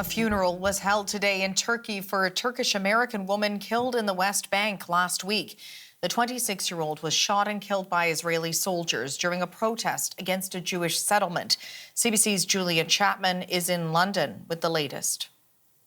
A funeral was held today in Turkey for a Turkish American woman killed in the West Bank last week. The 26-year-old was shot and killed by Israeli soldiers during a protest against a Jewish settlement. CBC's Julia Chapman is in London with the latest.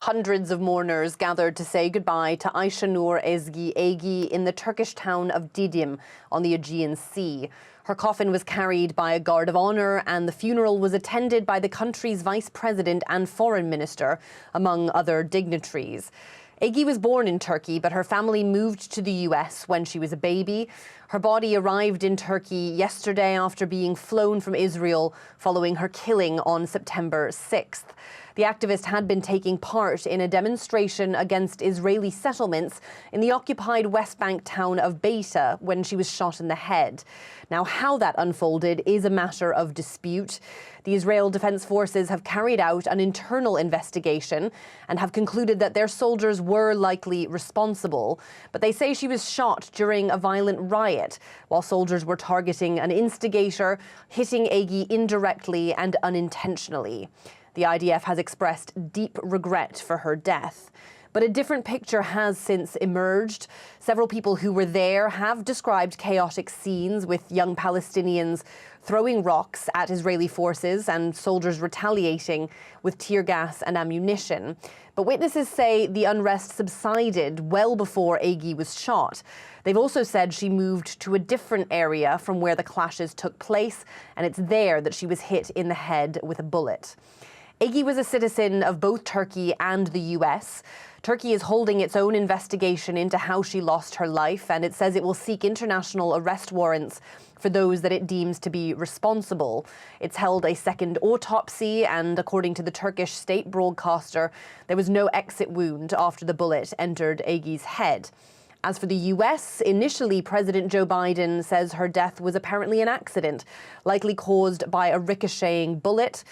Hundreds of mourners gathered to say goodbye to Aysenur Ezgi Eygi in the Turkish town of Didim on the Aegean Sea. Her coffin was carried by a guard of honour and the funeral was attended by the country's vice president and foreign minister, among other dignitaries. Eygi was born in Turkey, but her family moved to the US when she was a baby. Her body arrived in Turkey yesterday after being flown from Israel following her killing on September 6th. The activist had been taking part in a demonstration against Israeli settlements in the occupied West Bank town of Beita when she was shot in the head. Now, how that unfolded is a matter of dispute. The Israel Defense Forces have carried out an internal investigation and have concluded that their soldiers were likely responsible. But they say she was shot during a violent riot while soldiers were targeting an instigator, hitting Eygi indirectly and unintentionally. The IDF has expressed deep regret for her death. But a different picture has since emerged. Several people who were there have described chaotic scenes with young Palestinians throwing rocks at Israeli forces and soldiers retaliating with tear gas and ammunition. But witnesses say the unrest subsided well before Eygi was shot. They've also said she moved to a different area from where the clashes took place, and it's there that she was hit in the head with a bullet. Eygi was a citizen of both Turkey and the US. Turkey is holding its own investigation into how she lost her life, and it says it will seek international arrest warrants for those that it deems to be responsible. It's held a second autopsy, and according to the Turkish state broadcaster, there was no exit wound after the bullet entered Eygi's head. As for the US, initially President Joe Biden says her death was apparently an accident, likely caused by a ricocheting bullet.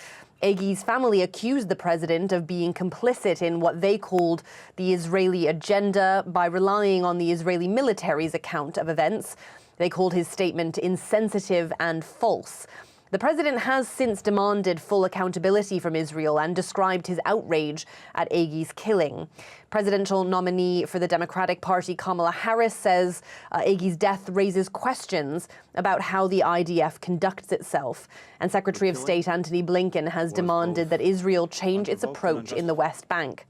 Eygi's family accused the president of being complicit in what they called the Israeli agenda by relying on the Israeli military's account of events. They called his statement insensitive and false. The president has since demanded full accountability from Israel and described his outrage at Eygi's killing. Presidential nominee for the Democratic Party Kamala Harris says Eygi's death raises questions about how the IDF conducts itself. And Secretary of State Antony Blinken has demanded that Israel change its approach in the West Bank.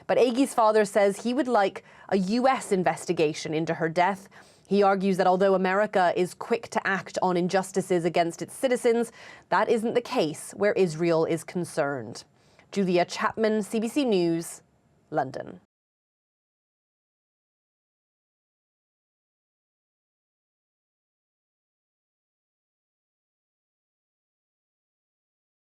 But Eygi's father says he would like a US investigation into her death. He argues that although America is quick to act on injustices against its citizens, that isn't the case where Israel is concerned. Julia Chapman, CBC News, London.